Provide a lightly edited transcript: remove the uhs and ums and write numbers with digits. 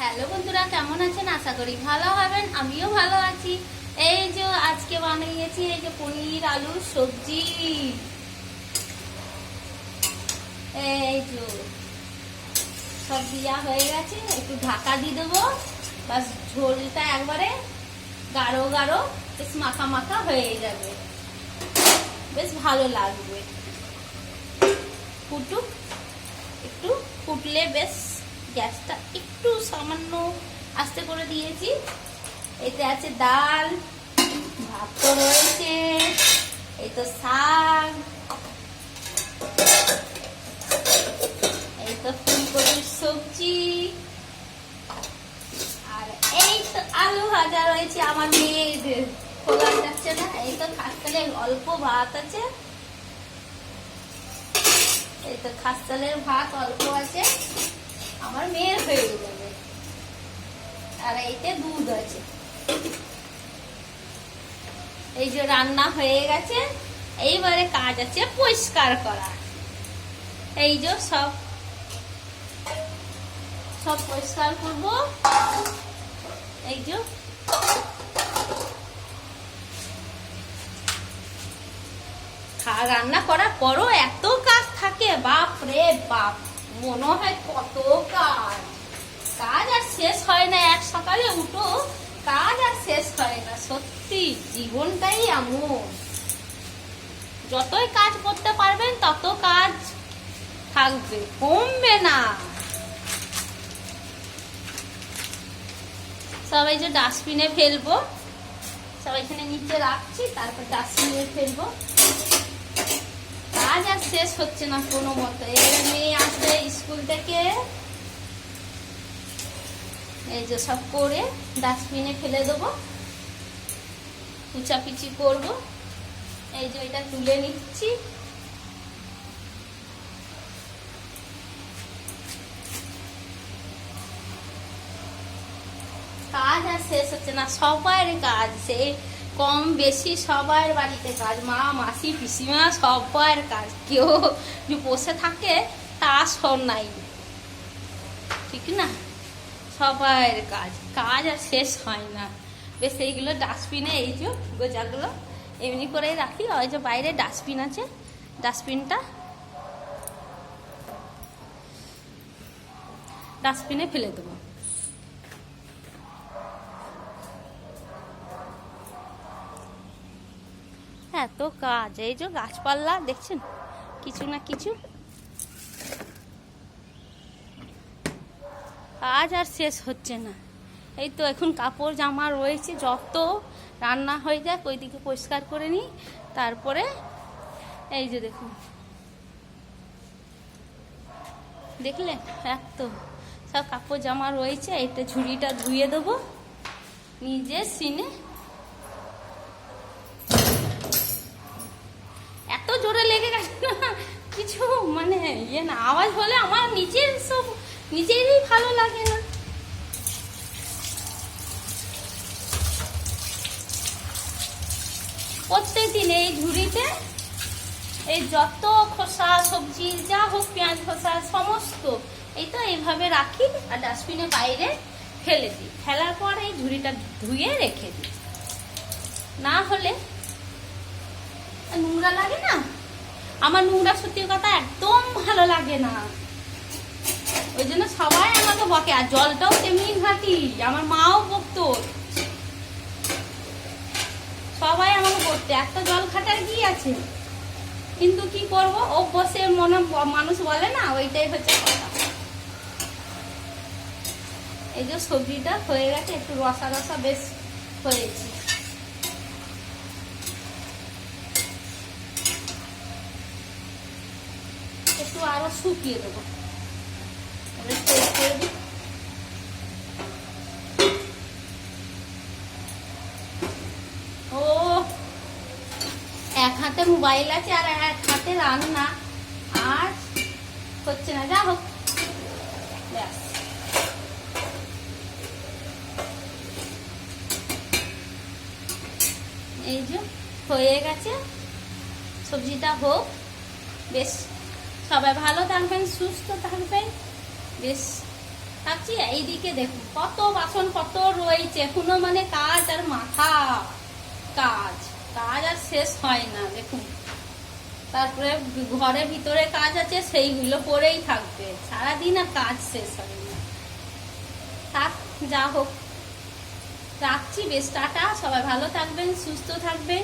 Hello বন্ধুরা, কেমন আছেন? আশা করি ভালো হবেন। আমিও ভালো আছি। এই যে আজকে বানিয়েছি এই যে পনির আলুর সবজি। এই যে সব দিয়া হয়ে গেছে, একটু ঢাকা দিয়ে দেবো। বাস ঝোলটা একবারে গাঢ় গাঢ় বেশ মাখা মাখা হয়ে যাবে, বেশ ভালো লাগবে। ফুটুক, একটু ফুটলে বেশ গ্যাসটা একটু সামান্য আস্তে করে দিয়েছি। এতে আছে ডাল, ভাত তো রয়েছে, এই তো শাক, এই তো ফুলকপির সবজি, আর এই তো আলু ভাজা রয়েছে আমার মেয়েদের। খোলা যাচ্ছে না। এই তো খাসতালে অল্প ভাত আছে, এই তো খাসতালের ভাত অল্প আছে, আমার মেয়ের হয়ে যাবে। আর এইতে দুধ আছে। এই যে রান্না হয়ে গেছে, এইবারে কাজ আছে পরিষ্কার করা। এই যে সব পরিষ্কার করব। এই যে রান্না করার পরও এত কাজ থাকে, বাপ রে বাপ, মনে হয় কত কাজ। কাজ আর শেষ হয় না। এক সকালে উঠো, কাজ আর শেষ হয় না। সত্যি জীবনটাই এমন, যতই কাজ করতে পারবেন তত কাজ থাকবে, কমবে না। সবাই যে ডাস্টবিনে ফেলবো, সব এখানে নিচে রাখছি, তারপর ডাস্টবিনে ফেলবো। কাজ আর শেষ হচ্ছে না কোনো মতো। এবারে মেয়ে আসবে স্কুল থেকে, এই যে সব করে ডাস্টবিনে ফেলে দেবো, কুচাপিচি করবো। এই যে এটা তুলে নিচ্ছি। কাজ আর শেষ হচ্ছে না, সবার কাজ, সে কম বেশি সবার বাড়িতে কাজ, মা মাসি পিসিমা সবার কাজ। কেউ যে বসে থাকে তা সব নাই, ঠিক না? সবার কাজ, কাজ আর শেষ হয় না। বেশ এইগুলো ডাস্টবিনে, এই যে গোজাগুলো এমনি করে রাখি। ওই যে বাইরে ডাস্টবিন আছে, ডাস্টবিনে ফেলে দেবো। এত কাজ, এই যে গাছপালা দেখছেন, কিছু না কিছু কাজ আর শেষ হচ্ছে না। এই তো এখন কাপড় জামা রয়েছে, যত রান্না হয়ে যায় ওইদিকে পরিষ্কার করে নিই। তারপরে এই যে দেখুন, দেখলেন এত সব কাপড় জামা রয়েছে। এইটা ঝুড়িটা ধুয়ে দেবো নিজে সিনে। এত জোরে লেগে গেছে না, কিছু মানে ইয়ে না, আওয়াজ হলে আমার নিজেরই ভালো লাগে না। প্রত্যেকদিন এই ঝুড়িতে এই যত খোসা সবজি যা হোক, পেঁয়াজ খোসা সমস্ত এই তো এইভাবে রাখি, আর ডাস্টবিনে বাইরে ফেলে দিই। ফেলার পর এই ঝুড়িটা ধুয়ে রেখে দিই, না হলে নোংরা লাগে না। আমার নোংরা সত্যি কথা একদম ভালো লাগে না, ওই জন্য সবাই আমাকে বকে। আর জলটাও তেমনি ঘাঁটি, আমার মাও বকতো, সবাই আমাকে বলতে এত জল ঘাটার কি আছে। কিন্তু কি করবো, অভ্যাসে মনে মানুষ বলে না, ওইটাই হচ্ছে কথা। এই যে সবজিটা হয়ে গেছে, একটু রসা রসা বেশ হয়েছে। একটু আরো শুকিয়ে দেবো। ও এক হাতে মোবাইল আছে আর এক হাতে রান্না, আর হচ্ছে না। যা হোক, ব্যাস এই যে হয়ে গেছে। সবজিটা হোক, বেশ সবাই ভালো থাকবেন, সুস্থ থাকবেন, বেশ ভাবছি এইদিকে দেখুন কত বাসনপত্র রয়েছে, এখনো মানে কাজ আর মাথা কাজ, কাজ আর শেষ হয় না দেখুন। তারপরে ঘরের ভিতরে কাজ আছে, সেইগুলো পরেই থাকবে সারাদিন, আর কাজ শেষ হয় না। থাক, যা হোক, রাখছি, বেশ, টাটা। সবাই ভালো থাকবেন, সুস্থ থাকবেন।